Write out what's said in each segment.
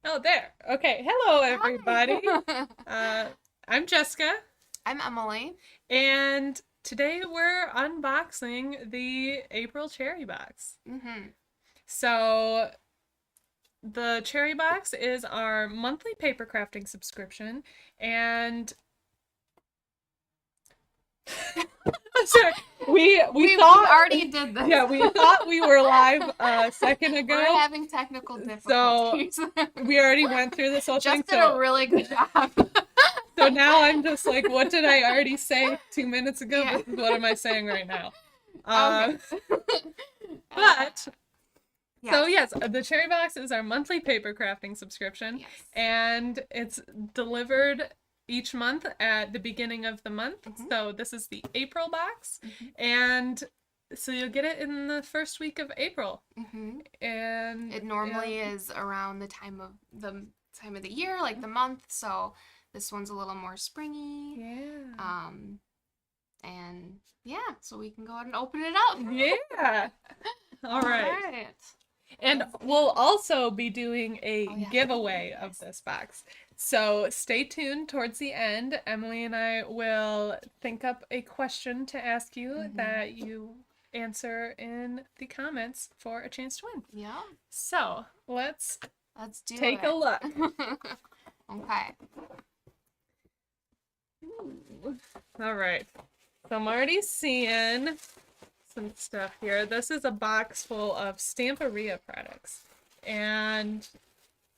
Oh, there. Okay. Hello, everybody. Hi. Uh, I'm Jessica, I'm Emily. and today we're unboxing the April Cherry Box. Mm-hmm. So, the Cherry Box is our monthly paper crafting subscription, and sorry, we We thought, already did this. yeah, we thought we were live a second We're ago, having technical so difficulties. we already went through this whole thing. Just did a really good job. So now I'm just like, what did I already say 2 minutes ago? Yeah. This is what am I saying right now? Okay. Uh, Uh, but so yes. yes, the Cherry Box is our monthly paper crafting subscription, Yes. and it's delivered each month at the beginning of the month. Mm-hmm. So this is the April box, Mm-hmm. and so you'll get it in the first week of April, Mm-hmm. and It normally is around the time of the year, like the month. So this one's a little more springy. yeah, Um, and yeah, so we can go ahead and open it up. yeah. All All right. right. And we'll also be doing a Oh yeah. giveaway of this box. So stay tuned towards the end. Emily and I will think up a question to ask you Mm-hmm. that you answer in the comments for a chance to win. Yeah. So let's Let's do take a it. look. Okay. All right. So I'm already seeing some stuff here. This is a box full of Stamperia products. And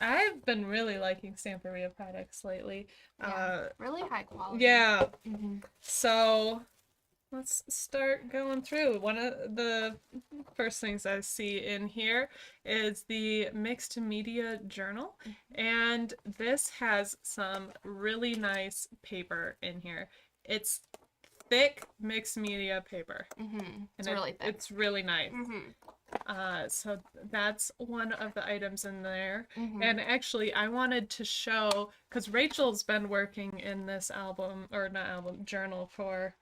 I've been really liking Stamperia products lately. Yeah. Really high quality. Yeah, Mm-hmm. so let's start going through. One of the first things I see in here is the Mixed Media Journal, and this has some really nice paper in here. It's thick mixed media paper, Mm-hmm. It's and really thick. it's really nice. Mm-hmm. So that's one of the items in there. Mm-hmm. And actually, I wanted to show because Rachel's been working in this album or not album journal for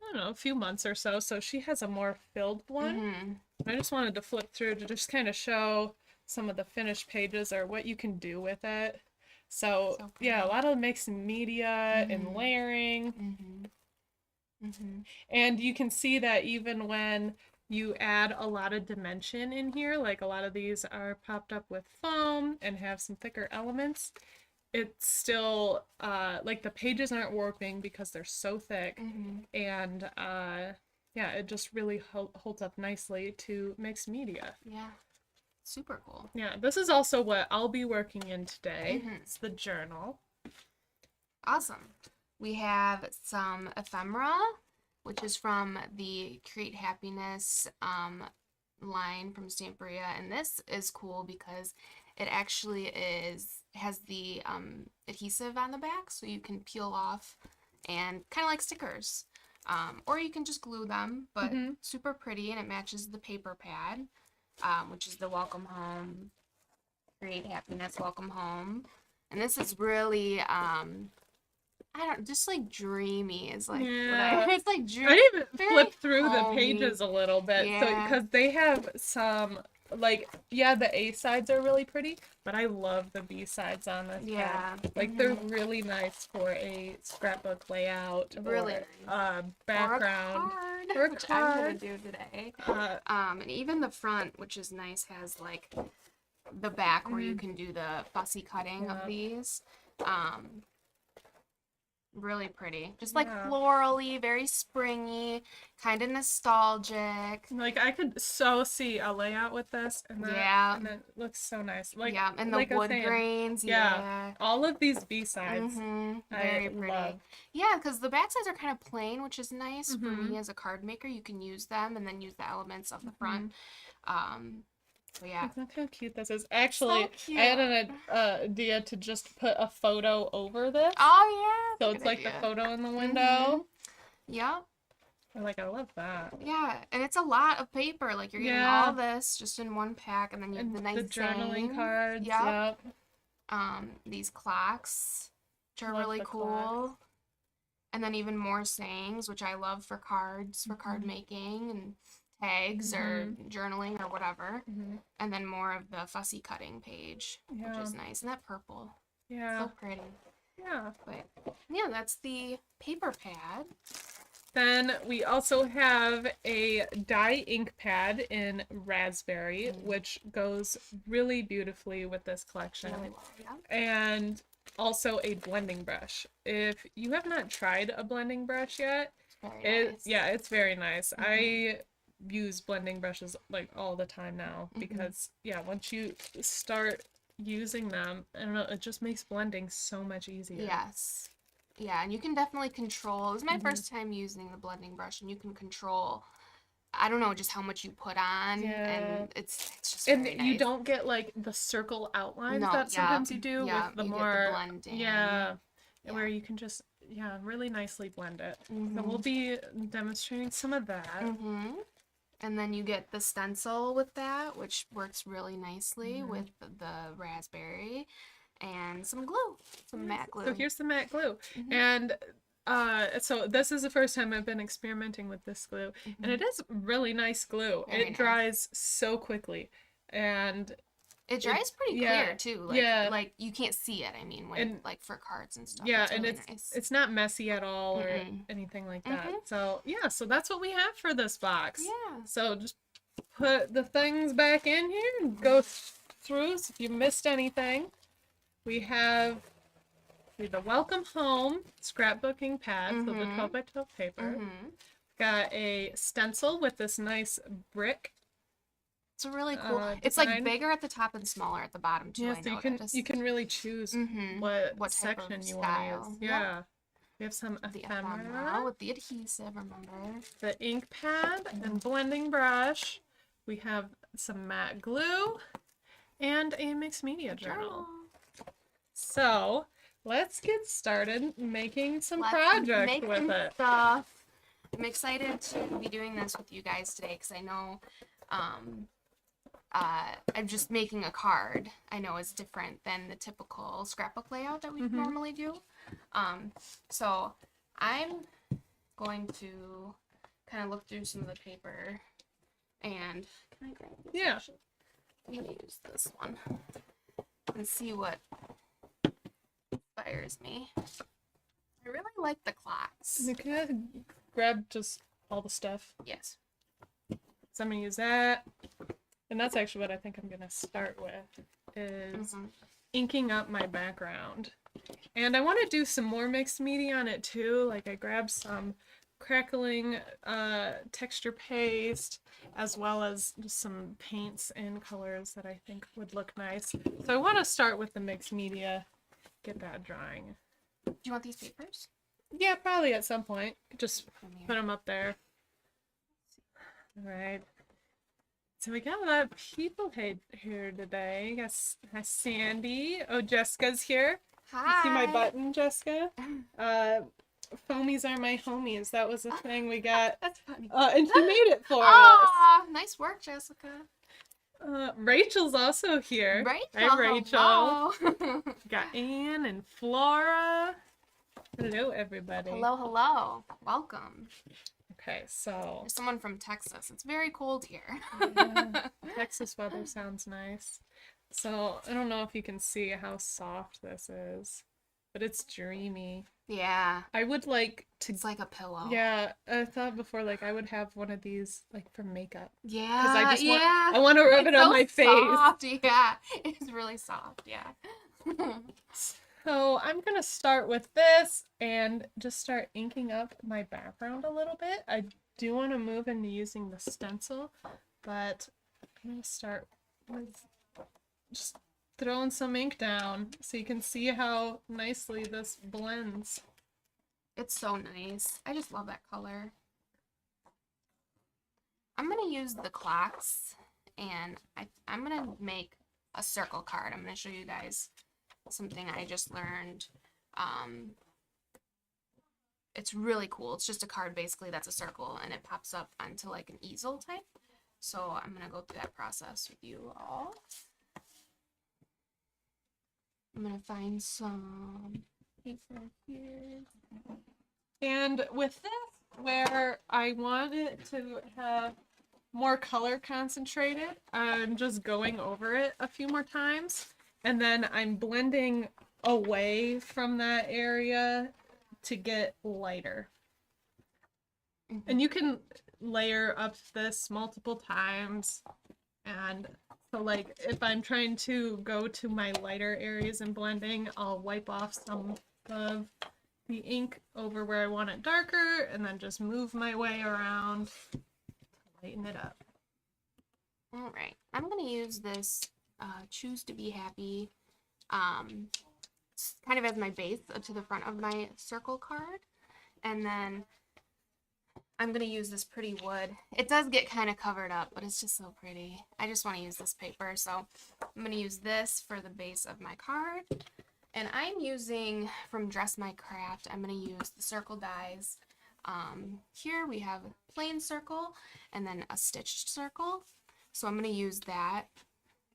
I don't know a few months or so. So she has a more filled one. Mm-hmm. I just wanted to flip through to just kind of show some of the finished pages or what you can do with it. So So yeah, a pretty. lot of mixed media and Mm-hmm. layering. Mm-hmm. Mm-hmm. And you can see that even when you add a lot of dimension in here, like a lot of these are popped up with foam and have some thicker elements, it's still like the pages aren't warping because they're so thick. Mm-hmm. And yeah, it just really holds up nicely to mixed media. Yeah. Super cool. Yeah, this is also what I'll be working in today. Mm-hmm. It's the journal. Awesome. We have some ephemera, which is from the Create Happiness line from Stamperia, and this is cool because it actually has the adhesive on the back, so you can peel off and kind of like stickers, or you can just glue them. But Mm-hmm. super pretty, and it matches the paper pad, which is the Welcome Home, Create Happiness, Welcome Home, and this is really I don't just like dreamy is like Yeah. it's like I even very flipped through the homey. pages a little bit, so Yeah. because they have some like yeah, the A sides are really pretty, but I love the B sides on this Yeah. pad. Like they're really nice for a scrapbook layout Really or nice. background Or or a a card, which I'm gonna card. do today. Uh, And even the front, which is nice, has like the back where you mm, can do the fussy cutting yeah, of these. Um, Really pretty. Just like yeah. florally, very springy, kind of nostalgic. Like I could so see a layout with this, Yeah. and it looks so nice. Yeah, and the Like I was wood saying, grains, yeah, yeah. all of these B sides I Very pretty. love. Yeah, because the back sides are kind of plain, which is nice for Mm-hmm. me as a card maker. You can use them and then use the elements of the Mm-hmm. front. So yeah. Look how cute this is. So Actually, I cute. had an idea to just put a photo over this. Oh yeah, So that's a it's good like the idea. photo in the Mm-hmm. window. Yep. I love that. Yeah, and it's a lot of paper. Like you're getting Yeah. all this just in one pack, and then you have the And nice the journaling sayings. cards. Yep. Yep. These clocks, which are Love really the cool. clocks. And then even more sayings, which I love for cards, for card Mhm. making, and tags or journaling or whatever. Mm-hmm. And then more of the fussy cutting page, which Yeah. is nice. And that purple. Yeah. So pretty. Yeah. But yeah, that's the paper pad. Then we also have a dye ink pad in raspberry, which goes really beautifully with this collection. Really well, yeah. And also a blending brush. If you have not tried a blending brush yet, Very nice. yeah, it's very nice. I use blending brushes like all the time now because yeah, once you start using them, I don't know, it just makes blending so much easier. Yes. Yeah, and you can definitely control. It was my first time using the blending brush, and you can control, I don't know, just how much you put on, and it's just And very you nice. don't get like the circle outlines No, that sometimes you do yeah, with the you get the more blending. yeah, Yeah. where you can just really nicely blend it. So we'll be demonstrating some of that. And then you get the stencil with that, which works really nicely with the raspberry, and some glue, some matte glue. So here's the matte glue. And so this is the first time I've been experimenting with this glue, and it is really nice glue. Very it nice. dries so quickly, and it dries pretty clear too. Like, like you can't see it. I mean, when like for cards and stuff. Yeah, it's really and nice. it's not messy at all or anything like that. So yeah, so that's what we have for this box. Yeah. So just put the things back in here and go through. So if you missed anything, we have the Welcome Home scrapbooking pad, so the 12 by 12 paper. Got a stencil with this nice brick. It's really cool. It's design. like bigger at the top and smaller at the bottom too. Yeah, I so noticed. you can really choose what section you want to use. Yeah. We have some ephemera with the adhesive, remember? The ink pad and blending brush. We have some matte glue and a mixed media journal. So let's get started making some projects with it. Stuff. I'm excited to be doing this with you guys today because I know I'm just making a card. I know is different than the typical scrapbook layout that we normally do. So I'm going to kind of look through some of the paper and can I grab this? Yeah. I'm gonna use this one and see what inspires me. I really like the clocks. You can grab just all the stuff. Yes. So I'm gonna use that. And that's actually what I think I'm gonna start with is inking up my background. And I want to do some more mixed media on it too. Like I grabbed some crackling texture paste as well as just some paints and colors that I think would look nice. So I want to start with the mixed media, get that drying. Do you want these papers? Yeah, probably at some point. Just put them up there. All right. So we got a lot of people here today. I guess hi Sandy. Oh, Jessica's here. Hi. See my button, Jessica? Foamies are my homies. That was the thing we got. That's funny. And she made it for us. Oh, nice work, Jessica. Rachel's also here. Rachel. Hi, Rachel. Hello. Got Anne and Flora. Hello, everybody. Hello, hello. Welcome. Okay, so There's someone from Texas. It's very cold here. Texas weather sounds nice. So I don't know if you can see how soft this is, but it's dreamy. Yeah. I would like to. It's like a pillow. Yeah, I thought before like I would have one of these like for makeup. Yeah. Because I just yeah. I want to rub it on my face. Soft. Yeah. It's really soft. Yeah. So I'm gonna start with this and just start inking up my background a little bit. I do want to move into using the stencil, but I'm gonna start with just throwing some ink down so you can see how nicely this blends. It's so nice. I just love that color. I'm gonna use the clocks and I'm gonna make a circle card. I'm gonna show you guys something I just learned. It's really cool. It's just a card basically that's a circle and it pops up onto like an easel type. So I'm gonna go through that process with you all. I'm gonna find some paper here. And with this, where I want it to have more color concentrated, I'm just going over it a few more times, and then I'm blending away from that area to get lighter. And you can layer up this multiple times. And so, like, if I'm trying to go to my lighter areas in blending, I'll wipe off some of the ink over where I want it darker and then just move my way around to lighten it up. All right, I'm gonna use this Choose to Be Happy kind of as my base to the front of my circle card, and then I'm gonna use this pretty wood. It does get kind of covered up, but it's just so pretty. I just want to use this paper, so I'm gonna use this for the base of my card. And I'm using from Dress My Craft, I'm gonna use the circle dies. Here we have a plain circle and then a stitched circle. So I'm gonna use that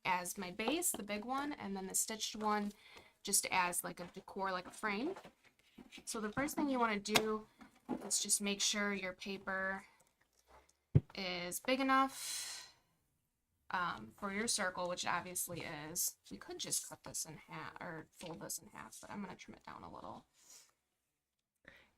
as my base, the big one, and then the stitched one just as like a decor, like a frame. So the first thing you want to do is just make sure your paper is big enough for your circle, which obviously is. We could just cut this in half or fold this in half, but I'm going to trim it down a little.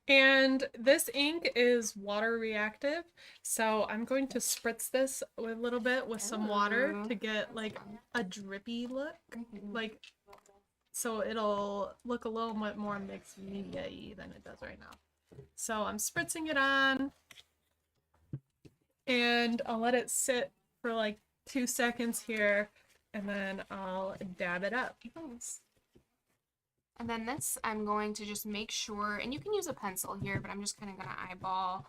And this ink is water reactive, so I'm going to spritz this a little bit with some water to get like a drippy look, like so it'll look a little bit more mixed media-y than it does right now. So I'm spritzing it on, and I'll let it sit for like 2 seconds here, and then I'll dab it up. And then this, I'm going to just make sure, and you can use a pencil here, but I'm just kind of going to eyeball.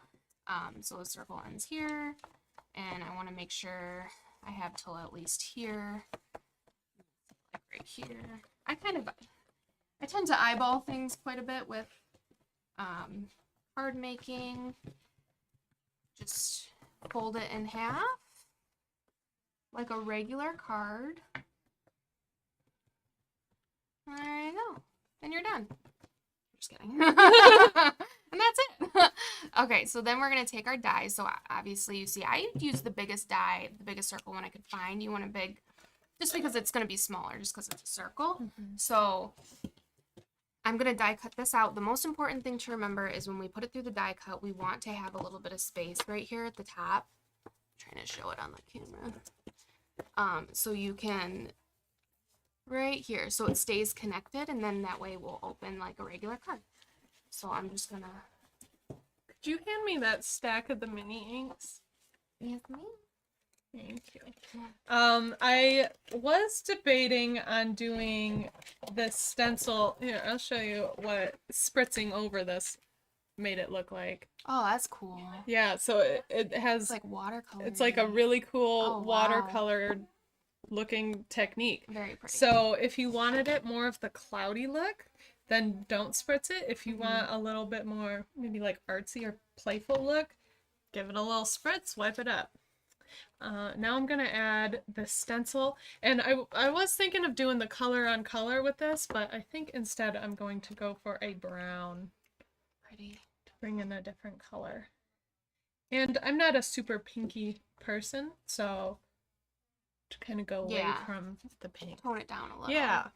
So the circle ends here, and I want to make sure I have till at least here, like right here. I tend to eyeball things quite a bit with card making. Just fold it in half, like a regular card. There you go. And you're done. Just kidding. And that's it. Okay, so then we're going to take our dies. So obviously you see I used the biggest die, the biggest circle one I could find. You want a big, just because it's going to be smaller, just because it's a circle. So I'm going to die cut this out. The most important thing to remember is when we put it through the die cut, we want to have a little bit of space right here at the top. I'm trying to show it on the camera. So you can right here, so it stays connected, and then that way we'll open like a regular card. So I'm just gonna. Could you hand me that stack of the mini inks? Yes, ma'am. Thank you. I was debating on doing this stencil. Here, I'll show you what spritzing over this made it look like. Oh, that's cool. Yeah, so it has It's like watercolor. It's like a really cool Oh, wow. watercolor looking technique. Very pretty. So if you wanted it more of the cloudy look, then don't spritz it. If you want a little bit more maybe like artsy or playful look, give it a little spritz, wipe it up. Now I'm gonna add the stencil, and I was thinking of doing the color on color with this, but I think instead I'm going to go for a brown. Pretty. To bring in a different color. And I'm not a super pinky person, so to kind of go away from the pink. Tone it down a little. Yeah.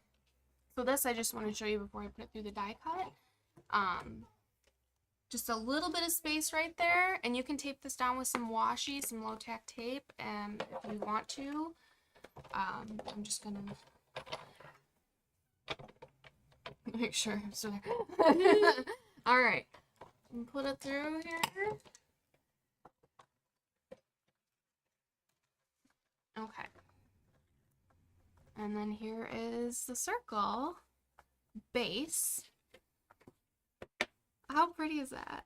So this I just want to show you before I put it through the die cut. Just a little bit of space right there, and you can tape this down with some washi, some low tack tape, and if you want to, I'm just gonna make sure I'm still there. All right, and put it through here. Okay. And then here is the circle base. How pretty is that?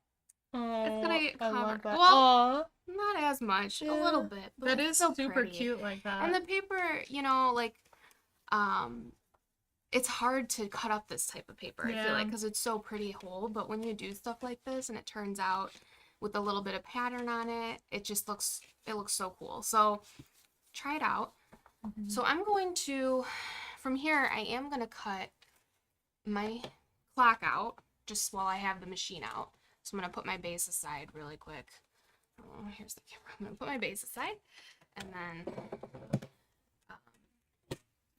Oh, It's gonna get I love covered. that. Well, not as much, a little bit, but that it's is so super pretty. cute like that. And the paper, you know, like, it's hard to cut up this type of paper. I feel like because it's so pretty whole. But when you do stuff like this and it turns out with a little bit of pattern on it, it just looks so cool. So try it out. So I'm going to, from here, I am going to cut my clock out just while I have the machine out. So I'm going to put my base aside really quick Oh, here's the camera. I'm gonna put my base aside, and then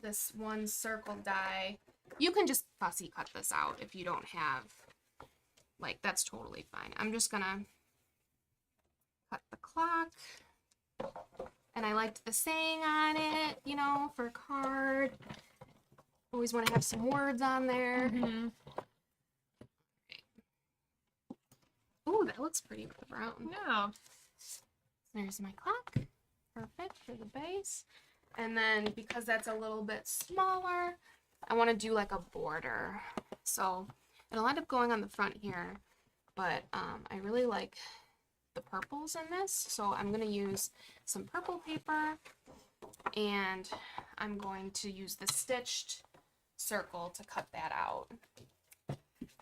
this one circle die. You can just fussy cut this out if you don't have, like, that's totally fine. I'm just gonna cut the clock. And I liked the saying on it, you know, for a card. Always want to have some words on there. Mm-hmm. Ooh, that looks pretty with the brown. Yeah. There's my clock. Perfect for the base. And then because that's a little bit smaller, I want to do like a border. So it'll end up going on the front here, but I really like the purples in this, so I'm going to use some purple paper, and I'm going to use the stitched circle to cut that out.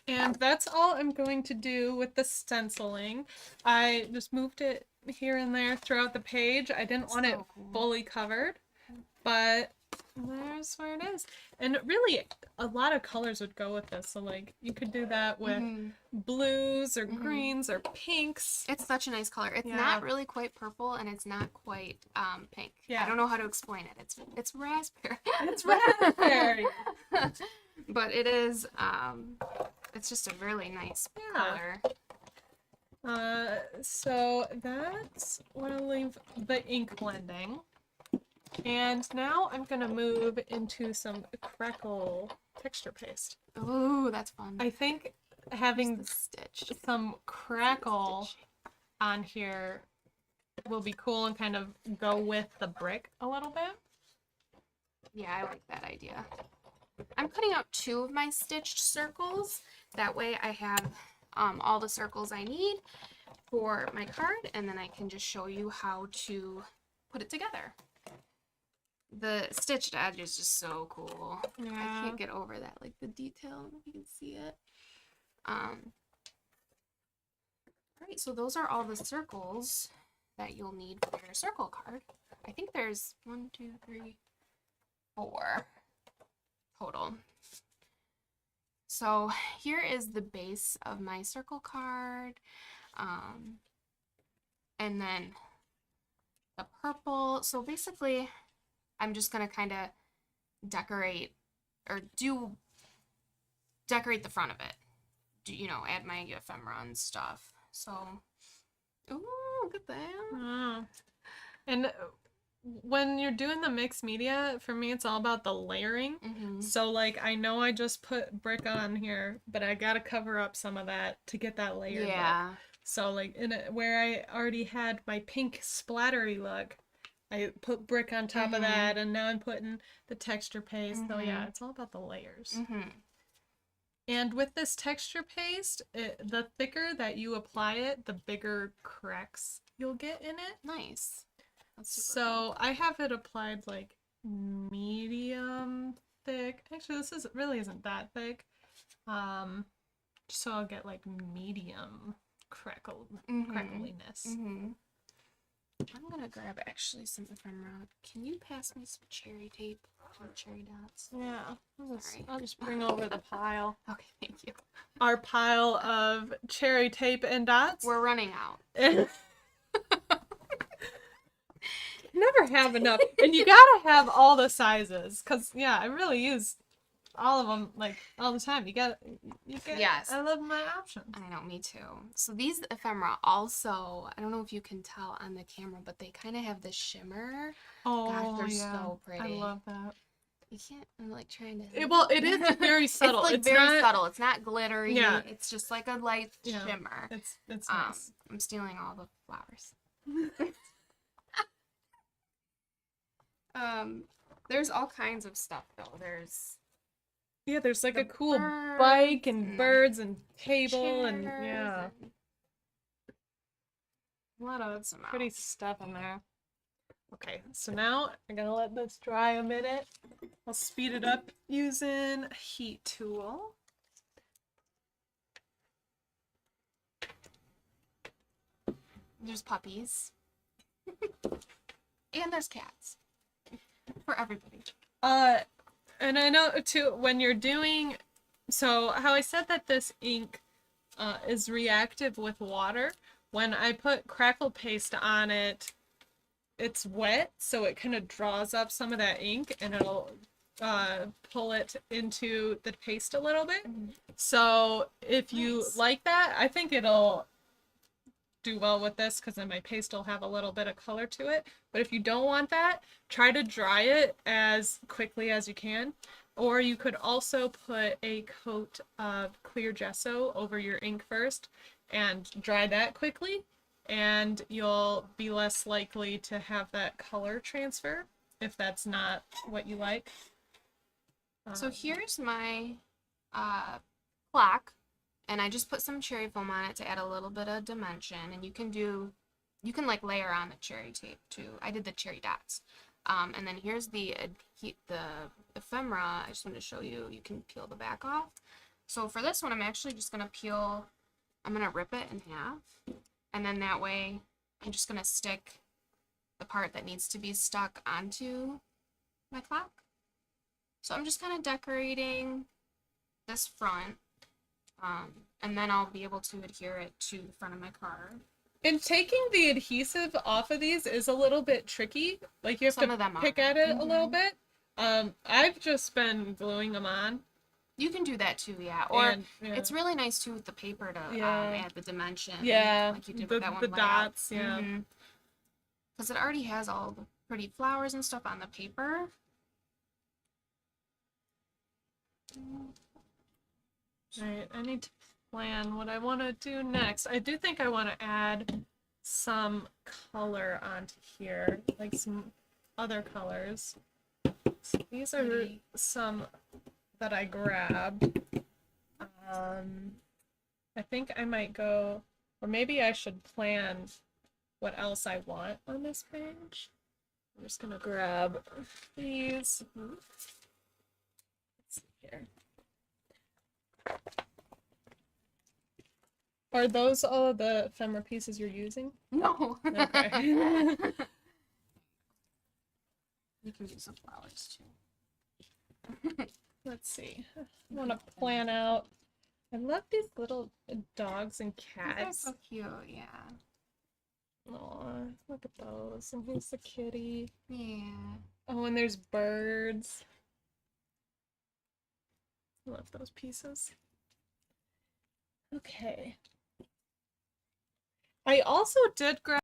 And that's all I'm going to do with the stenciling. I just moved it here and there throughout the page. I didn't want it So cool. fully covered, but there's where it is. And really, a lot of colors would go with this. So, like, you could do that with blues or greens or pinks. It's such a nice color. It's Yeah. not really quite purple, and it's not quite pink. Yeah. I don't know how to explain it. It's raspberry. It's raspberry. But it is it's just a really nice Yeah. color. So that's where I'll leave the ink blending. And now I'm gonna move into some crackle texture paste. Ooh, that's fun. I think Here's having the stitch. some crackle on here will be cool and kind of go with the brick a little bit. Yeah, I like that idea. I'm cutting out 2 of my stitched circles. That way I have all the circles I need for my card, and then I can just show you how to put it together. The stitched edge is just so cool. I Yeah. can't get over that, like the detail. I don't know if you can see it. Alright, so those are all the circles that you'll need for your circle card. I think there's 1, 2, 3, 4 total. So here is the base of my circle card. And then the purple. So basically, I'm just gonna kind of decorate or decorate the front of it. You know, add my ephemera and stuff. So, ooh, look at that. Oh. And when you're doing the mixed media, for me, it's all about the layering. Mm-hmm. So, like, I know I just put brick on here, but I gotta cover up some of that to get that layered look. Yeah. So, like, where I already had my pink splattery look, I put brick on top of that, and now I'm putting the texture paste. So, yeah, it's all about the layers. Mm-hmm. And with this texture paste, the thicker that you apply it, the bigger cracks you'll get in it. Nice. That's super So I have it applied like medium thick. Actually, this really isn't that thick. So I'll get like medium crackliness. Mm-hmm. I'm gonna grab actually some ephemera. Can you pass me some cherry tape or cherry dots? Yeah, Sorry. I'll just bring over the pile. Okay, thank you. Our pile of cherry tape and dots. We're running out. Never have enough, and you gotta have all the sizes, cause yeah, I really use all of them like all the time. You get. Yes. I love my options. I know, me too. So these ephemera also, I don't know if you can tell on the camera, but they kind of have this shimmer. Oh, Gosh, they're yeah. so pretty. I love that. You can't, I'm like trying to. It is very subtle. It's like very not, subtle. It's not glittery. Yeah. It's just like a light Yeah. shimmer. It's nice. I'm stealing all the flowers. There's all kinds of stuff though. There's Yeah, there's like the a cool birds bike and and birds and table and chairs yeah, and a lot of some pretty else. stuff in there. Okay, so now I'm gonna let this dry a minute. I'll speed it up using a heat tool. There's puppies. And there's cats. For everybody. And I know too when you're doing, so how I said that this ink is reactive with water. when I put crackle paste on it, it's wet, so it kind of draws up some of that ink and it'll pull it into the paste a little bit. So if you Nice. like that, I think it'll do well with this because then my paste will have a little bit of color to it. But if you don't want that, try to dry it as quickly as you can. Or you could also put a coat of clear gesso over your ink first and dry that quickly, and you'll be less likely to have that color transfer if that's not what you like. So here's my clock, and I just put some cherry foam on it to add a little bit of dimension. And you can like layer on the cherry tape too. I did the cherry dots. And then here's the ephemera. I just wanted to show you. You can peel the back off. So for this one, I'm actually just gonna rip it in half, and then that way, I'm just gonna stick the part that needs to be stuck onto my clock. So I'm just kind of decorating this front, and then I'll be able to adhere it to the front of my card. And taking the adhesive off of these is a little bit tricky. Like you have Some of to them pick are. at it a little bit. I've just been gluing them on. You can do that too, yeah. Or And, yeah. it's really nice too with the paper to Yeah. add the dimension. Yeah, Like you did the with that one the layout. dots, yeah. Because it already has all the pretty flowers and stuff on the paper. Right, I need to plan what I want to do next. I do think I want to add some color onto here, like some other colors. So these are Pretty. some that I grabbed. I think I might go, or maybe I should plan what else I want on this page. I'm just gonna grab these. Let's see here. Are those all of the ephemera pieces you're using? No. Okay. You can do some flowers too. Let's see. I want to plan out. I love these little dogs and These are cats. so cute, yeah. Aw, look at those. And here's the kitty. Yeah. Oh, and there's birds. I love those pieces. Okay. I also did grab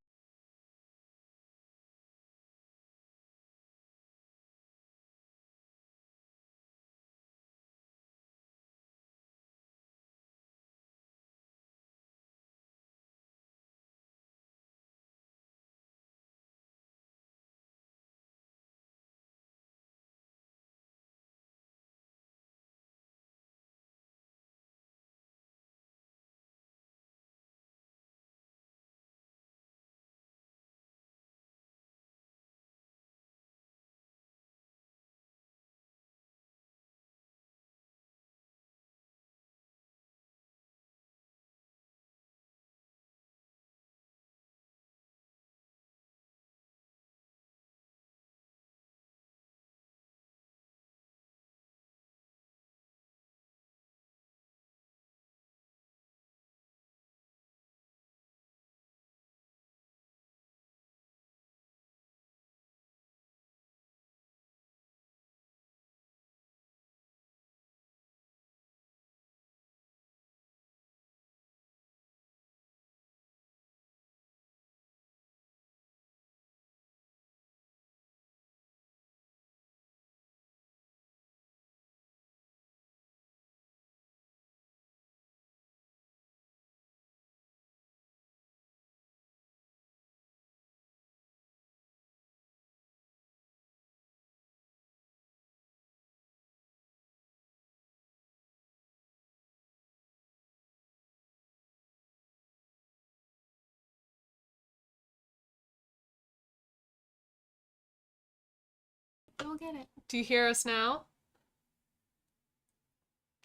We'll get it. Do you hear us now?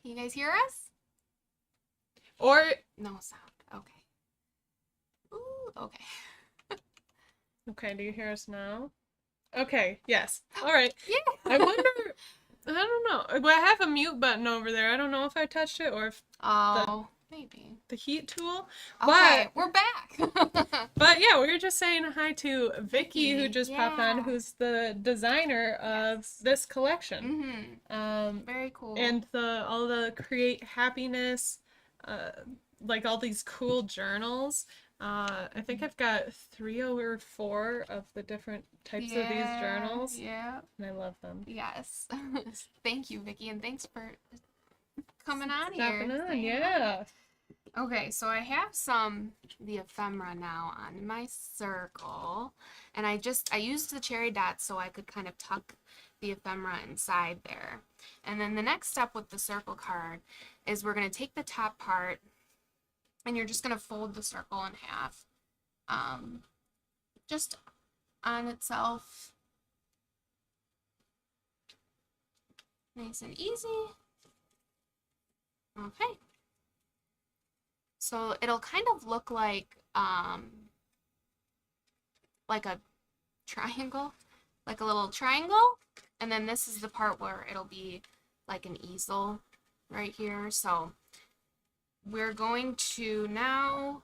Can you guys hear us? Or No sound. Okay. Ooh, okay. okay, do you hear us now? Okay, yes. All right. Yeah. I wonder I don't know. Well, I have a mute button over there. I don't know if I touched it or if Oh, maybe. the heat tool. Okay, But we're back. But yeah, we were just saying hi to Vicky, who Vicky, just popped on, yeah. who's the designer of Yes. this collection. Very cool. And all the create happiness, uh, like all these cool journals. I think I've got 3 or 4 of the different types of these journals, Yeah. and I love them. Yes. Thank you, Vicky, and thanks for coming on Stopping here. on, saying hi. yeah. Okay, so I have the ephemera now on my circle, and I used the cherry dots so I could kind of tuck the ephemera inside there. And then the next step with the circle card is we're going to take the top part and you're just going to fold the circle in half, just on itself. Nice and easy. Okay. So it'll kind of look like a triangle, like a little triangle. And then this is the part where it'll be like an easel right here. So we're going to now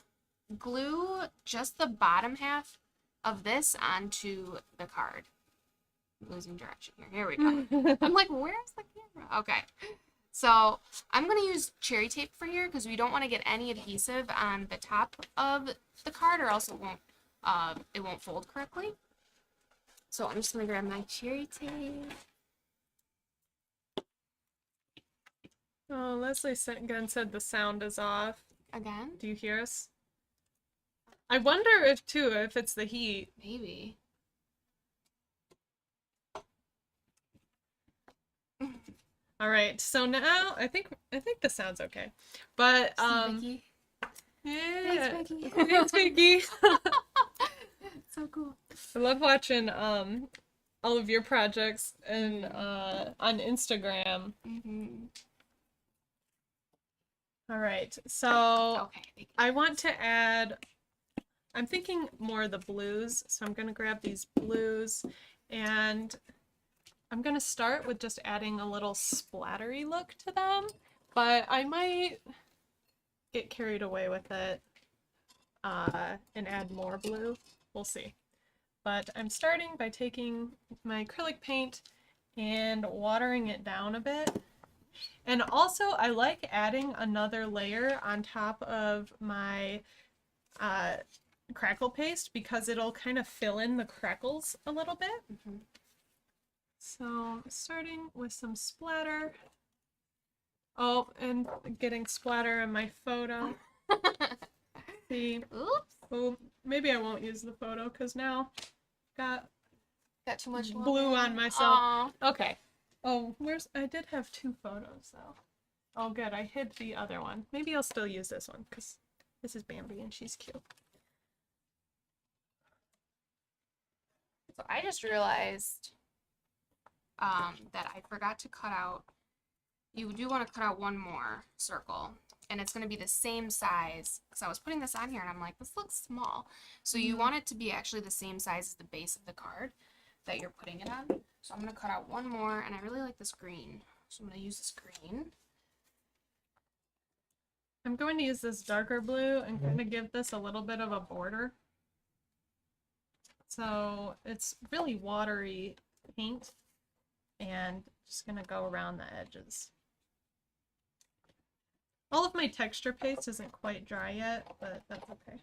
glue just the bottom half of this onto the card. I'm losing direction here. Here we go. I'm like, where's the camera? Okay. So I'm going to use cherry tape for here because we don't want to get any adhesive on the top of the card or else it won't fold correctly. So I'm just going to grab my cherry tape. Oh, Leslie again said the sound is off. Again? Do you hear us? I wonder if it's the heat. Maybe. All right, so now I think the sound's okay, but Vicky. yeah, Thanks, Vicky. Thanks, Vicky. So cool. I love watching all of your projects and on Instagram. All right, so Okay. I want to add. I'm thinking more of the blues, so I'm gonna grab these blues and I'm going to start with just adding a little splattery look to them, but I might get carried away with it and add more blue. We'll see. But I'm starting by taking my acrylic paint and watering it down a bit. And also, I like adding another layer on top of my crackle paste because it'll kind of fill in the crackles a little bit. So starting with some splatter. Oh, and getting splatter on my photo. See. Oops. Oh, maybe I won't use the photo because now got too much blue on myself. Aww. Okay. Oh, I did have 2 photos though. Oh, good. I hid the other one. Maybe I'll still use this one because this is Bambi and she's cute. So I just realized that I forgot to cut out. You do want to cut out one more circle, and it's going to be the same size. Because I was putting this on here, and I'm like, this looks small. So you want it to be actually the same size as the base of the card that you're putting it on. So I'm going to cut out one more, and I really like this green. So I'm going to use this green. I'm going to use this darker blue and kind of give this a little bit of a border. So it's really watery paint. And just gonna go around the edges. All of my texture paste isn't quite dry yet, but that's okay.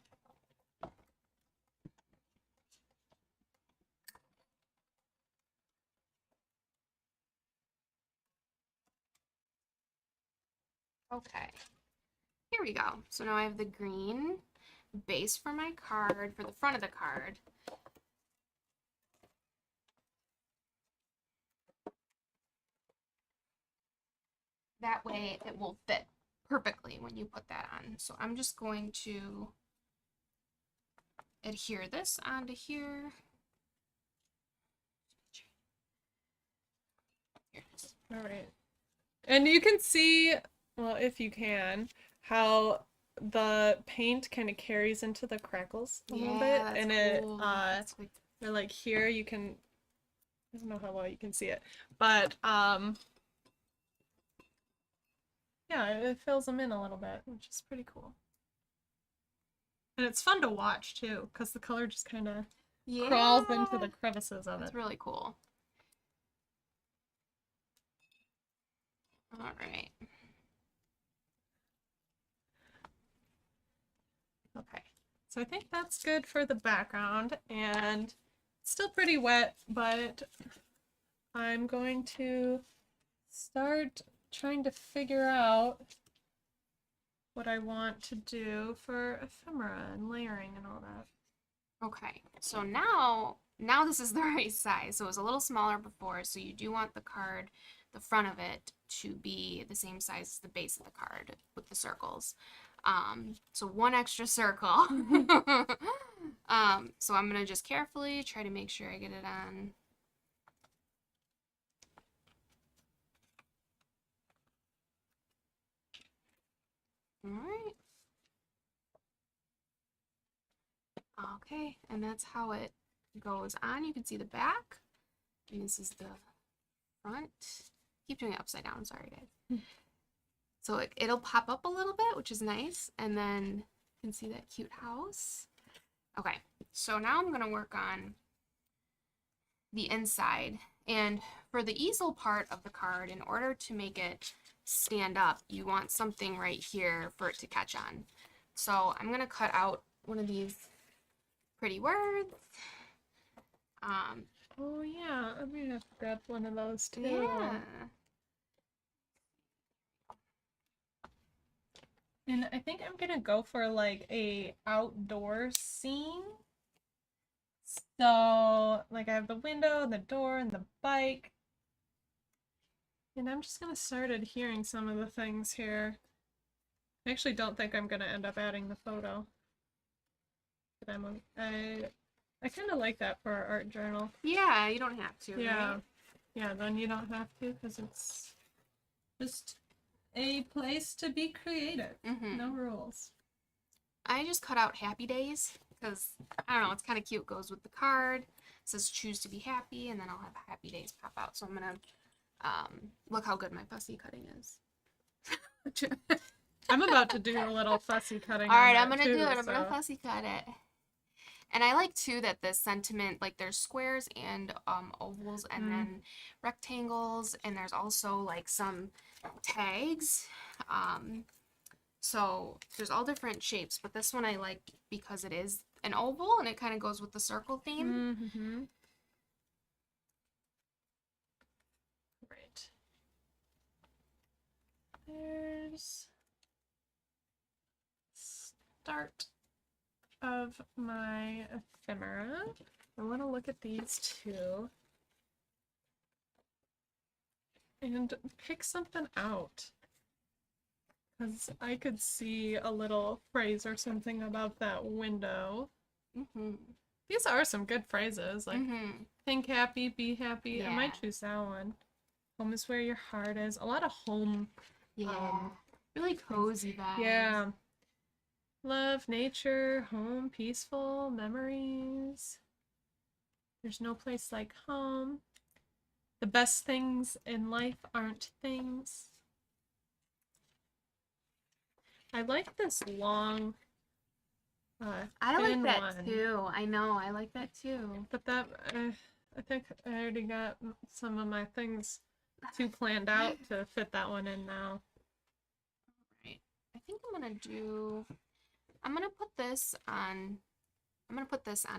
Okay, here we go. So now I have the green base for my card, for the front of the card. That way it will fit perfectly when you put that on. So I'm just going to adhere this onto here. Here it is. All right. And you can see, well, if you can, how the paint kind of carries into the crackles a little bit. That's And cool. or like here you can, I don't know how well you can see it, but yeah, it fills them in a little bit, which is pretty cool. And it's fun to watch too, because the color just kind of crawls into the crevices of That's it. really cool. All right. Okay, so I think that's good for the background, and it's still pretty wet, but I'm going to start trying to figure out what I want to do for ephemera and layering and all that. Okay. So now this is the right size. So it was a little smaller before, so you do want the card, the front of it, to be the same size as the base of the card with the circles. So one extra circle. So I'm gonna just carefully try to make sure I get it on. All right. Okay, and that's how it goes on. You can see the back, and this is the front. Keep doing it upside down. Sorry, guys. So it'll pop up a little bit, which is nice, and then you can see that cute house. Okay, so now I'm gonna work on the inside, and for the easel part of the card, in order to make it stand up, you want something right here for it to catch on. So I'm gonna cut out one of these pretty words. Oh yeah, I'm gonna have to grab one of those too. Yeah. And I think I'm gonna go for like a outdoor scene. So like I have the window and the door and the bike. And I'm just gonna start adhering some of the things here. I actually don't think I'm gonna end up adding the photo. But I kind of like that for our art journal. Yeah, you don't have to. Yeah. Right? Yeah, then you don't have to because it's just a place to be creative. No rules. I just cut out happy days because I don't know, it's kind of cute. Goes with the card. It says choose to be happy, and then I'll have happy days pop out. So I'm gonna look how good my fussy cutting is. I'm about to do a little fussy cutting. All right, on I'm gonna too, do it. I'm so. gonna fussy cut it. And I like too that the sentiment, like there's squares and ovals and then rectangles, and there's also like some tags. So there's all different shapes, but this one I like because it is an oval and it kind of goes with the circle theme. Mm-hmm. Right. There's start of my ephemera. I want to look at these two and pick something out. Because I could see a little phrase or something about that window. These are some good phrases, like think happy, be happy. Yeah. I might choose that one. Home is where your heart is. A lot of home. Yeah. Really cozy vibes. Yeah. Love, nature, home, peaceful, memories. There's no place like home. The best things in life aren't things. I like this long I like thin that one. too. I know. I like that too. But that, I think I already got some of my things too planned out to fit that one in now. Right. I think I'm gonna put this on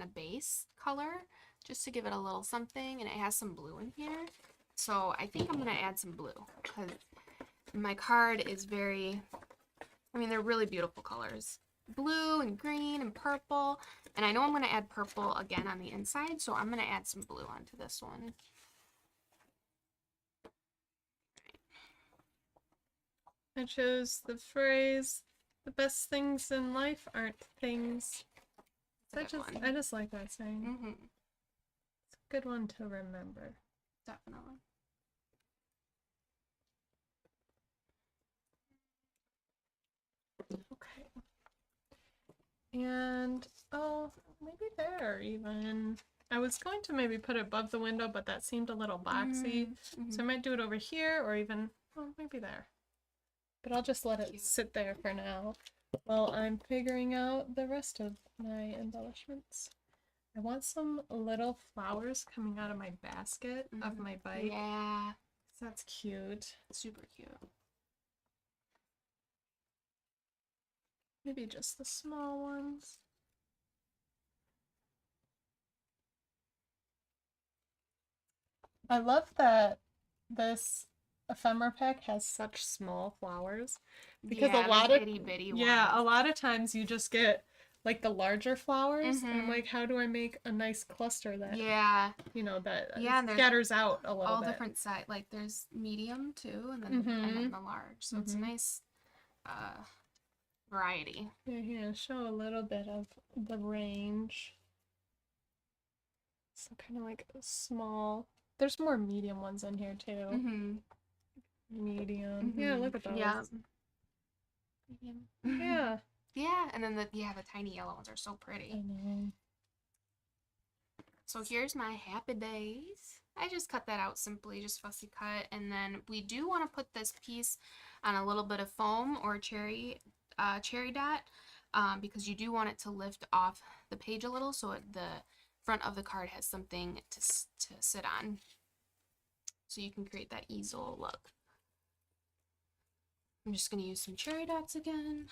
a base color just to give it a little something, and it has some blue in here. So I think I'm gonna add some blue because my card is they're really beautiful colors. Blue and green and purple. And I know I'm gonna add purple again on the inside, so I'm gonna add some blue onto this one. I chose the phrase, the best things in life aren't things. I just like that saying. It's a good one to remember. Definitely. Okay. And, oh, maybe there even. I was going to maybe put it above the window, but that seemed a little boxy. So I might do it over here or even, oh, maybe there. But I'll just let it Cute. sit there for now while I'm figuring out the rest of my embellishments. I want some little flowers coming out of my basket of my bike. Yeah, That's cute. super cute. Maybe just the small ones. I love that this ephemera pack has such small flowers because Yeah, a lot those of itty bitty yeah, a ones. lot of times you just get like the larger flowers and I'm Mhm. like, how do I make a nice cluster that Yeah, that yeah, and there's scatters out a little all bit. different size. Like there's medium too, and then the large. So it's a Mhm. nice uh variety. Yeah, show a little bit of the range. So kind of like small. There's more medium ones in here too. Mhm. Medium. Yeah, look at those. Yeah. Medium. Yeah. Yeah, and then the tiny yellow ones are so I pretty. know. So here's my happy days. I just cut that out simply, just fussy cut, and then we do want to put this piece on a little bit of foam or cherry dot, because you do want it to lift off the page a little, so the front of the card has something to sit on, so you can create that easel look. I'm just gonna use some cherry dots again.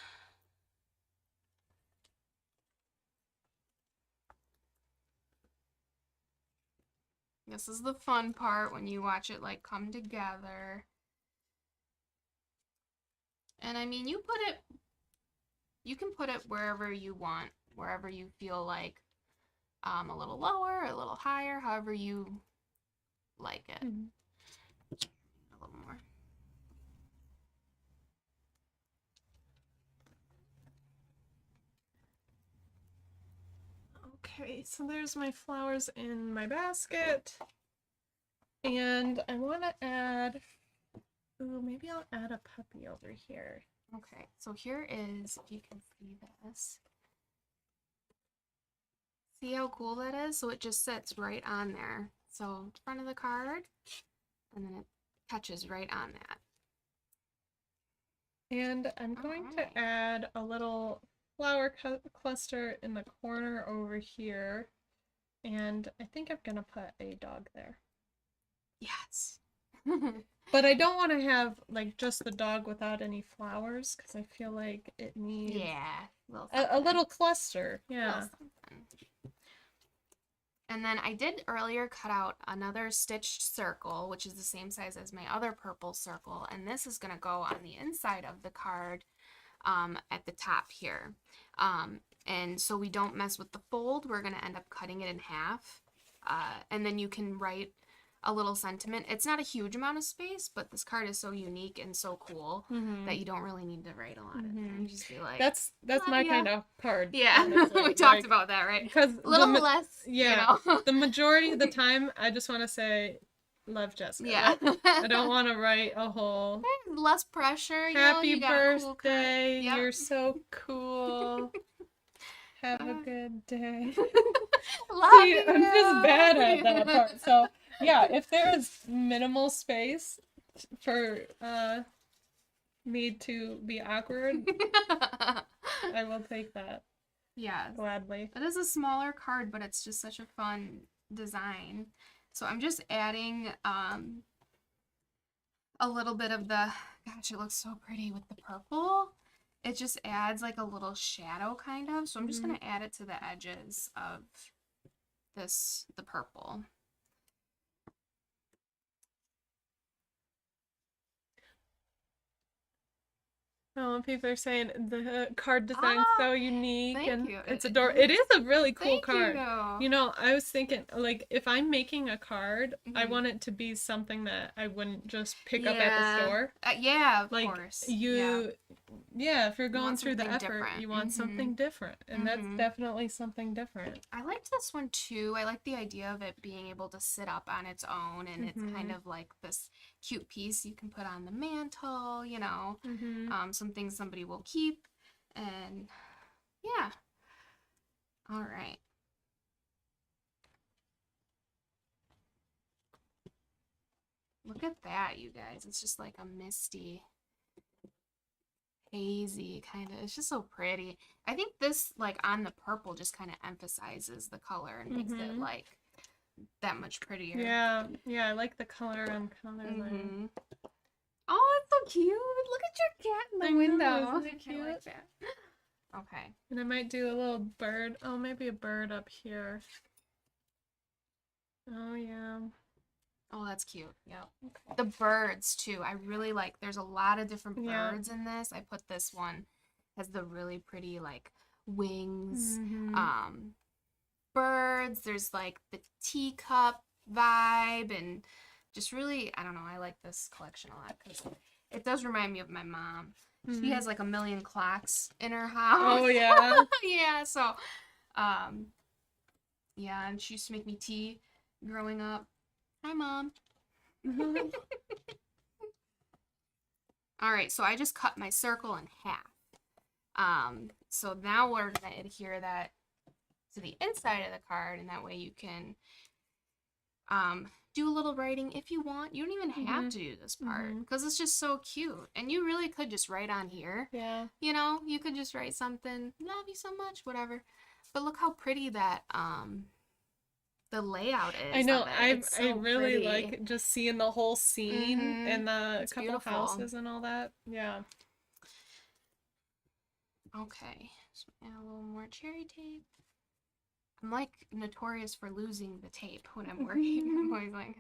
This is the fun part when you watch it like come together. And I mean, you can put it wherever you want, wherever you feel like a little lower, a little higher, however you like it. Mhm. A little more. Okay, so there's my flowers in my basket. And I want to add, ooh, maybe I'll add a puppy over here. Okay, so here is, if you can see this. See how cool that is? So it just sits right on there. So front of the card, and then it catches right on that. And I'm going Alright. to add a little flower cluster in the corner over here. And I think I'm going to put a dog there. Yes. But I don't want to have like just the dog without any flowers because I feel like it needs Yeah, a little cluster. Yeah. Little something. And then I did earlier cut out another stitched circle, which is the same size as my other purple circle. And this is going to go on the inside of the card at the top here. And so we don't mess with the fold. We're going to end up cutting it in half. And then you can write a little sentiment. It's not a huge amount of space, but this card is so unique and so cool that you don't really need to write a lot in there. You just be like, That's my kind of card. yeah, honestly. we talked about that, right? Because A little less, yeah, you know. the majority of the time, I just want to say, love Jessica. Yeah. I don't want to write a whole Less pressure, you happy know, you got a cool card. birthday. Yep. You're so cool. Have a good day. Love See, you. I'm just bad at that part. So yeah, if there is minimal space for me to be awkward, I will take that Yes. gladly. It is a smaller card, but it's just such a fun design. So I'm just adding a little bit of the, gosh, it looks so pretty with the purple. It just adds like a little shadow kind of. So I'm just going to add it to the edges of the purple. Oh, people are saying the card design's so unique thank and you. it's adorable. It is a really cool Thank card. you. You know, I was thinking, like, if I'm making a card, I Mhm. want it to be something that I wouldn't just pick up at the store. Yeah, of Like, course. yeah, if you're going want through the something effort, different. you want something different. And that's Mhm. definitely something different. I liked this one too. I like the idea of it being able to sit up on its own, and it's kind of like this cute piece you can put on the mantle, you know, something somebody will keep. And yeah. All right. Look at that, you guys. It's just like a misty hazy kind of. It's just so pretty. I think this, like, on the purple just kind of emphasizes the color and makes it, like, that much prettier. Yeah, yeah, I like the color and color there. Mm-hmm. Oh, it's so cute. Look at your cat in the I know, window. isn't it I cute? like that. Okay. And I might do a little bird. Oh, maybe a bird up here. Oh, yeah. Oh, that's cute. Yeah. Okay. The birds too. I really like. There's a lot of different Yeah. birds in this. I put this one has the really pretty like wings. Mhm. Birds. There's like the teacup vibe and just really. I don't know. I like this collection a lot because it does remind me of my mom. She Mhm. has like a million clocks in her house. Oh, yeah. Yeah. So, yeah, and she used to make me tea growing up. Hi, Mom. All right, so I just cut my circle in half. So now we're gonna adhere that to the inside of the card, and that way you can do a little writing if you want. You don't even have to do this part because it's just so cute, and you really could just write on here. Yeah. You know, you could just write something, love you so much, whatever. But look how pretty that the layout is. I know. Of it. I It's so really pretty. like just seeing the whole scene and the It's couple beautiful. houses and all that. Yeah. Okay, so add a little more cherry tape. I'm like notorious for losing the tape when I'm working. I'm always like,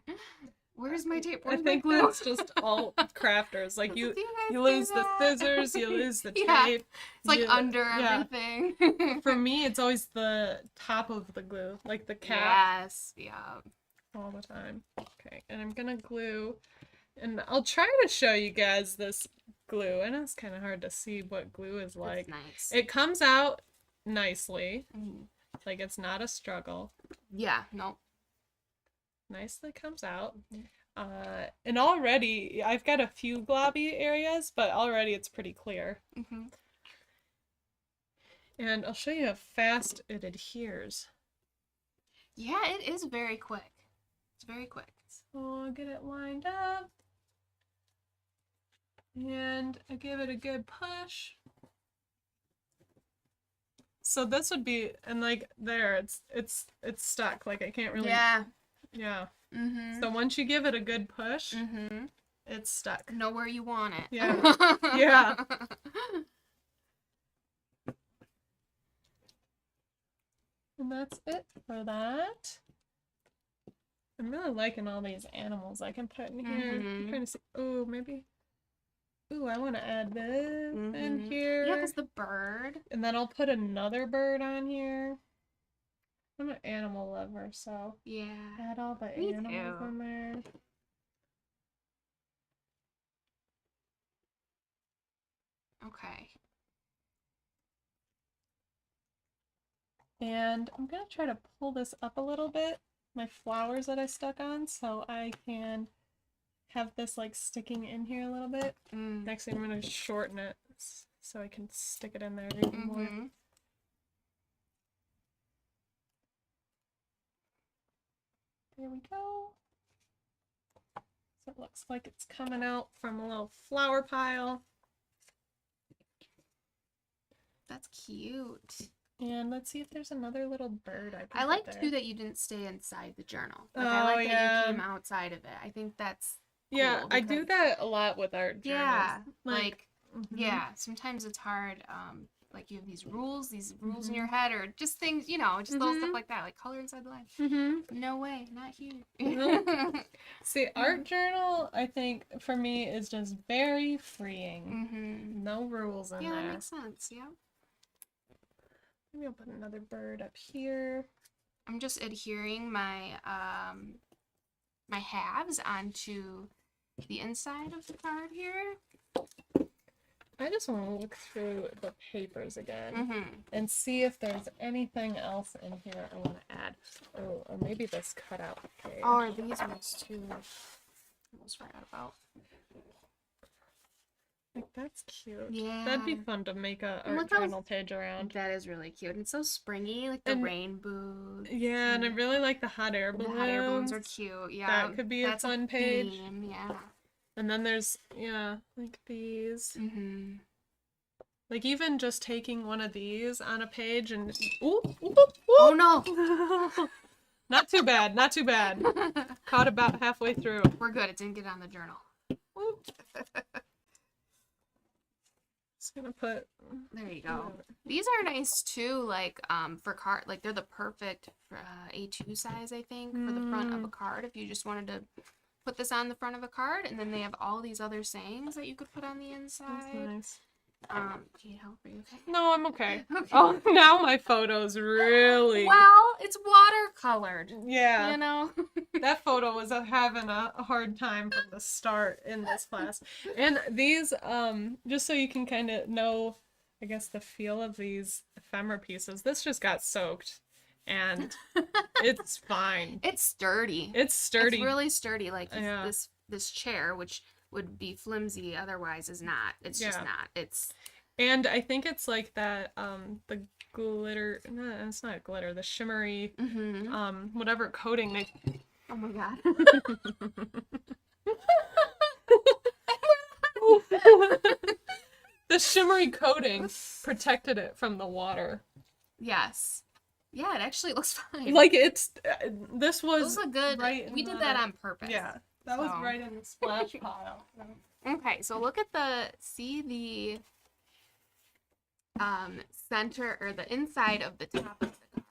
"Where's my tape? I Where's my think glue?" that's just all crafters. Like Do you guys do lose the that? scissors, you lose the Yeah. tape. It's like you- under yeah. everything. For me, it's always the top of the glue, like the cap, Yes, yeah. all the time. Okay, and I'm gonna glue, and I'll try to show you guys this glue. I know it's kind of hard to see what glue is like. That's nice. It comes out nicely, Mhm. like it's not a struggle. Yeah, no. Nicely comes out. And already I've got a few globby areas, but already it's pretty clear. Mm-hmm. And I'll show you how fast it adheres. Yeah, it is very quick. It's very quick. So I'll get it lined up. And I give it a good push. So this would be, and like there, it's stuck. Like I can't really. Yeah. Yeah. Mm-hmm. So once you give it a good push, Mm-hmm. it's stuck. Know where you want it. Yeah. Yeah. And that's it for that. I'm really liking all these animals I can put in here. I'm trying to see. Oh, maybe. Ooh, I want to add this in here. Yeah, because the bird. And then I'll put another bird on here. I'm an animal lover, so Yeah. add all the Me animals too. in there. Okay. And I'm going to try to pull this up a little bit, my flowers that I stuck on, so I can have this like sticking in here a little bit. Next thing I'm going to shorten it so I can stick it in there even more. There we go. So it looks like it's coming out from a little flower pile. That's cute. And let's see if there's another little bird I can I put like there. too that you didn't stay inside the journal. Like, Oh, I like that yeah. you came outside of it. I think that's Yeah, cool I do because- that a lot with art journals. Yeah, Like, yeah. Sometimes it's hard. Like you have these rules in your head, or just things, you know, just little stuff like that, like color inside the line. No way, not here. See, art journal, I think for me is just very freeing. No rules in Yeah, there. that makes sense. Yeah. Maybe I'll put another bird up here. I'm just adhering my my halves onto the inside of the card here. I just want to look through the papers again and see if there's anything else in here I want to add. Oh, or maybe this cutout page. Oh, are these ones too? I almost forgot about. Like, that's cute. Yeah. That'd be fun to make a And art look how- journal page around. That is really cute. And it's so springy, like the And- rainbow. Yeah, and I really like the hot air The balloons. hot air balloons are cute. Yeah. That could be a That's fun page. theme, yeah. And then there's, yeah, like these. Like even just taking one of these on a page and ooh, ooh, Oh ooh. no. Not too bad, not too bad. Caught about halfway through. We're good. It didn't get on the journal. Whoop. Just gonna put. There you go. These are nice too, like for card, like they're the perfect A2 size, I think, for the front of a card. If you just wanted to put this on the front of a card, and then they have all these other sayings that you could put on the That's inside. nice. Do you need help? Are you okay? No, I'm okay. Okay. Oh, now my photos really. Well, it's watercolored. Yeah. You know. That photo was having a hard time from the start in this class. And these, just so you can kind of know, I guess, the feel of these ephemera pieces, this just got soaked. And it's fine. It's sturdy. It's sturdy. It's really sturdy. Like Yeah. this chair, which would be flimsy otherwise, is not. It's just Yeah. not. It's And I think it's like that, the glitter, no, it's not glitter, the shimmery, whatever coating they. Oh my god. The shimmery coating protected it from the water. Yes. Yeah, it actually looks fine. Like it's, this It was was a good. right We in did the- that on purpose. Yeah, that was So. right in the splash pile. Okay, so look at see the center or the inside of the top of the card.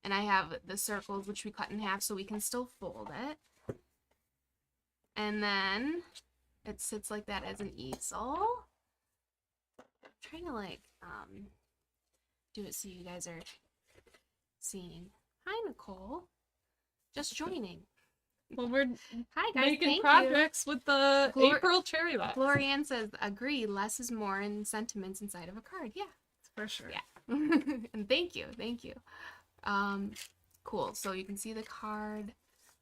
And I have the circles which we cut in half so we can still fold it. And then it sits like that as an easel. I'm trying to like do it so you guys are seeing. Hi Nicole. Just joining. Well, we're Hi guys, making thank projects with the April cherry you. box. Glorianne says, agree, less is more in sentiments inside of a card. Yeah. For sure. Yeah. And thank you. Cool. So you can see the card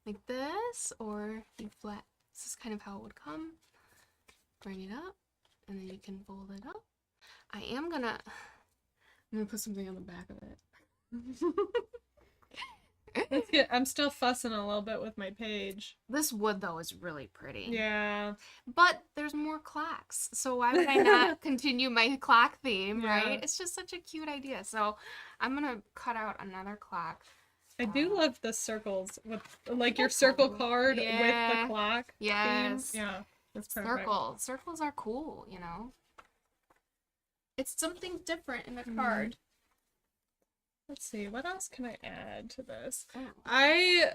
like this, or you flat. This is kind of how it would come. Bring it up, and then you can fold it up. I'm gonna put something on the back of it. Let's get, I'm still fussing a little bit with my page. This wood though is really pretty. Yeah. But there's more clocks, so why would I not continue my clock theme, Yeah. right? It's just such a cute idea. So I'm gonna cut out another clock. I do love the circles with like your That's circle cool. card with Yeah. the clock Yes. theme. Yeah. That's perfect. Circles are cool, you know. It's something different in a Mhm. card. Let's see, what else can I add to this? Oh. I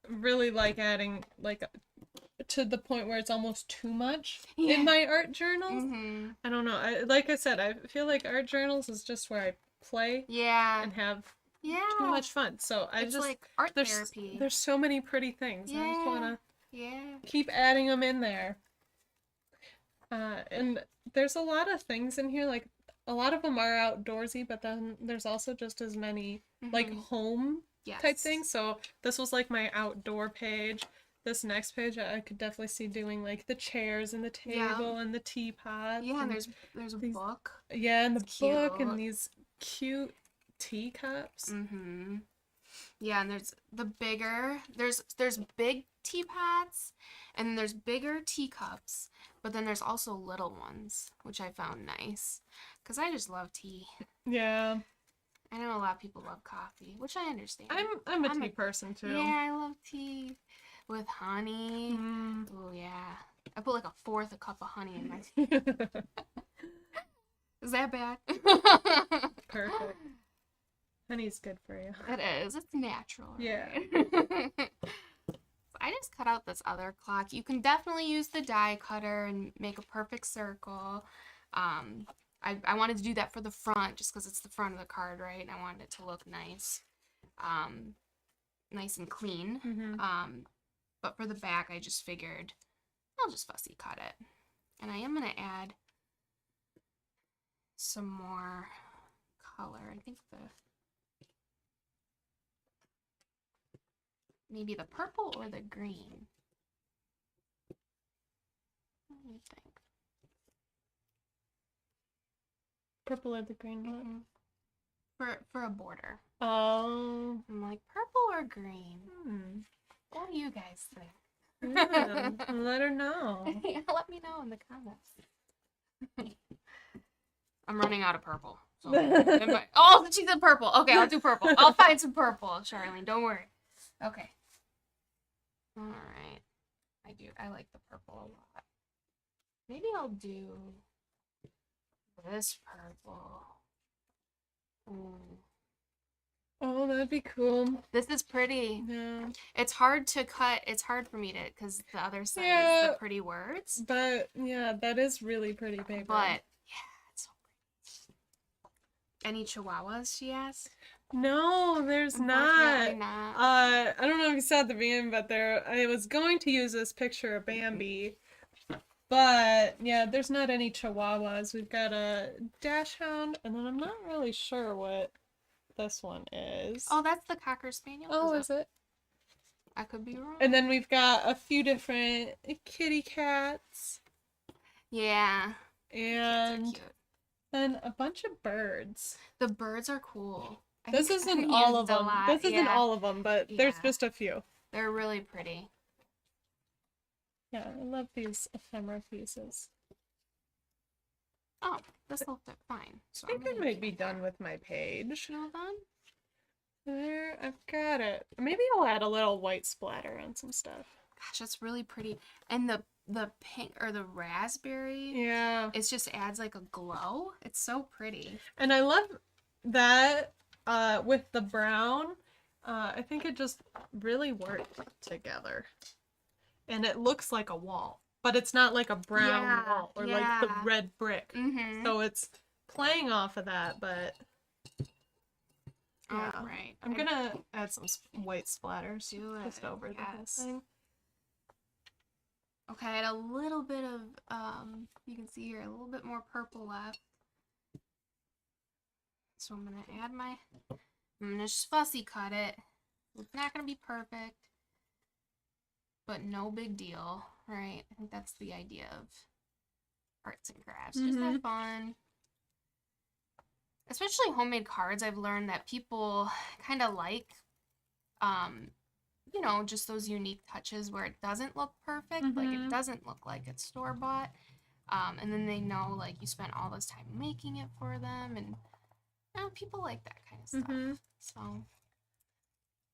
really like adding like to the point where it's almost too much Yeah. in my art journals. Mm-hmm. I don't know. Like I said, I feel like art journals is just where I play Yeah. and have Yeah. too much fun. So I It's just like art there's therapy. there's so many pretty things. I just Yeah. wanna Yeah. keep adding them in there. And there's a lot of things in here, like a lot of them are outdoorsy, but then there's also just as many like Mhm. home Yes. type things. So this was like my outdoor page. This next page I could definitely see doing like the chairs and the table and the teapot. Yeah, and and there's a these- book. yeah, and the It's book cute. and these cute teacups. Mm-hmm. Yeah, and there's there's big teapots and then there's bigger teacups, but then there's also little ones, which I found nice because I just love tea. Yeah, I know a lot of people love coffee, which I understand. I'm a tea person too. Yeah, I love tea with honey. Mm. Oh yeah, I put like a fourth a cup of honey in my tea. Is that bad? Perfect. Honey's good for you. It is. It's natural. Yeah. right? So I just cut out this other clock. You can definitely use the die cutter and make a perfect circle. I wanted to do that for the front just because it's the front of the card, right? And I wanted it to look nice. Nice and clean. Mm-hmm. But for the back, I just figured I'll just fussy cut it. And I am going to add some more color. I think maybe the purple or the green. What do you think? Purple or the green one? For a border. Oh. I'm like, purple or green? Hmm. What do you guys think? Yeah, let her know. Let me know in the comments. I'm running out of purple. So oh, she said purple. Okay, I'll do purple. I'll find some purple, Charlene. Don't worry. Okay. All right. I like the purple a lot. Maybe I'll do this purple. Oh, that'd be cool. This is pretty. Yeah. It's hard to cut. It's hard for me to, because the other side is Yeah. the pretty words. But yeah, that is really pretty paper. But yeah, it's so pretty. Any chihuahuas, she asked? No, there's Unfortunately not. not. I don't know if you saw at the beginning, but I was going to use this picture of Bambi. But yeah, there's not any chihuahuas. We've got a dachshund, and then I'm not really sure what this one is. Oh, that's the Cocker Spaniel. Oh, is it? I could be wrong. And then we've got a few different kitty cats. Yeah. And Cute. then a bunch of birds. The birds are cool. This isn't all of them. This isn't all of them, but there's Yeah. just a few. They're really pretty. Yeah, I love these ephemera pieces. Oh, this will fit fine. So I think I might be done with my page. You all done? There, I've got it. Maybe I'll add a little white splatter on some stuff. Gosh, that's really pretty. And the pink or the raspberry, Yeah. it just adds like a glow. It's so pretty. And I love that with the brown. I think it just really worked together. And it looks like a wall, but it's not like a brown wall or like the red brick. Mm-hmm. So it's playing off of that, but yeah. All right. I'm gonna add some white splatters just over the whole yes. thing. Okay, I had a little bit of, you can see here, a little bit more purple left. So I'm going to add I'm going to just fussy cut it. It's not going to be perfect, but no big deal, right? I think that's the idea of arts and crafts. Just have fun. Especially homemade cards, I've learned that people kind of like, you know, just those unique touches where it doesn't look perfect, like it doesn't look like it's store-bought, and then they know, like, you spent all this time making it for them, and you know, people like that kind of stuff. So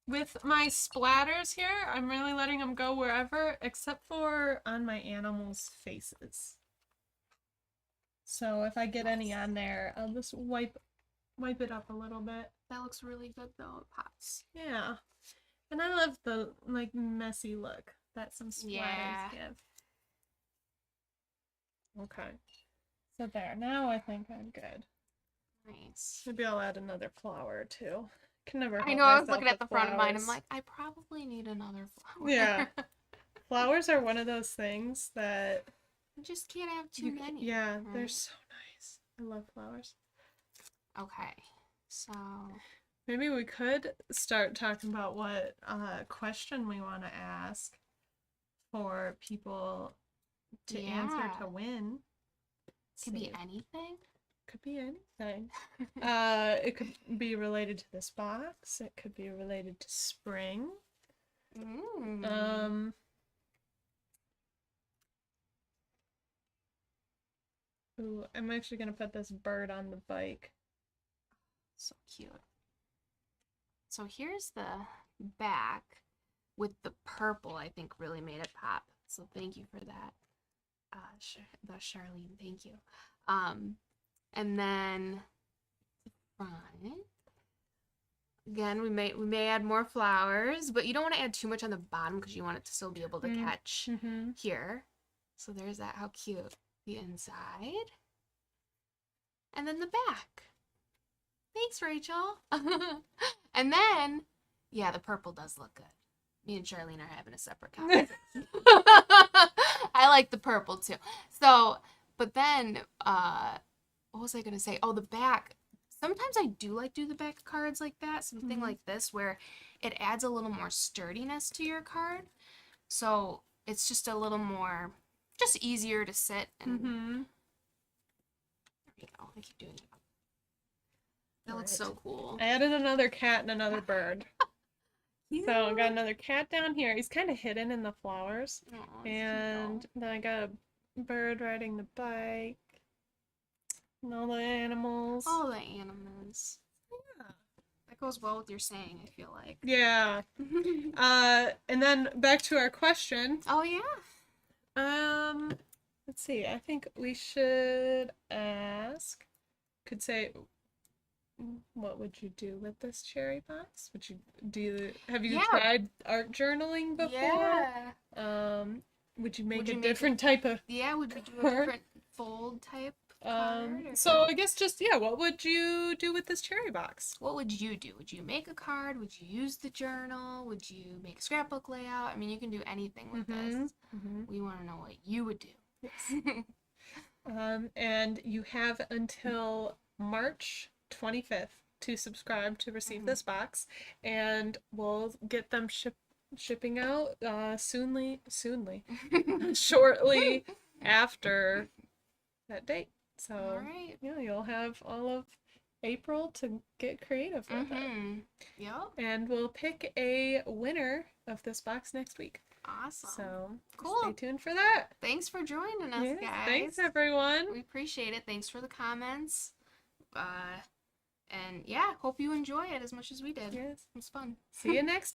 with my splatters here, I'm really letting them go wherever, except for on my animals' faces. So if I get any on there, I'll just wipe it up a little bit. that looks really good, though. It pops. Yeah. And I love the, like, messy look that some splatters give. Okay. So there. Now I think I'm good. Nice. Maybe I'll add another flower, too. Can never help I know, I was myself looking at the with front of mine. I'm flowers. like, I probably need another flower. Yeah. Flowers are one of those things that... You just can't have too many. Yeah, right? they're so nice. I love flowers. Okay. So... Maybe we could start talking about what question we want to ask for people to answer to win. Could be anything. Could be anything. It could be related to this box. It could be related to spring. Ooh, I'm actually gonna put this bird on the bike. So cute. So here's the back with the purple, I think really made it pop. So thank you for that. The Charlene, thank you. And then the front. Again, we may add more flowers, but you don't want to add too much on the bottom because you want it to still be able to catch here. So there's that, how cute. The inside. And then the back. Thanks, Rachel. And then, yeah, the purple does look good. Me and Charlene are having a separate conversation. I like the purple too. So, but then, what was I going to say? Oh, the back. Sometimes I do like do the back cards like that. Something like this where it adds a little more sturdiness to your card. So it's just a little more, just easier to sit. And there we go. I keep doing it. That looks so cool. I added another cat and another bird. So I got another cat down here. He's kind of hidden in the flowers. Aw, And then I got a bird riding the bike. And all the animals. All the animals. Yeah. That goes well with your saying, I feel like. Yeah. And then back to our question. Oh, yeah. Let's see. I think we should ask. Could say, what would you do with this cherry box? Would you have you Yeah. tried art journaling before? Yeah. Would you make Would a you make different type of Yeah, would we do a card? different fold type card? Or So I guess just, yeah, what would you do with this cherry box? what would you do? Would you make a card? Would you use the journal? Would you make a scrapbook layout? I mean, you can do anything with this. We want to know what you would do. Yes. And you have until March 25th to subscribe to receive this box, and we'll get them shipping out shortly after that date. So All right. yeah, you'll have all of April to get creative with it. Yep. And we'll pick a winner of this box next week. Awesome. So Cool. stay tuned for that. Thanks for joining us, Yes, guys. thanks everyone. We appreciate it. Thanks for the comments. And yeah, hope you enjoy it as much as we did. Yes. It was fun. See you next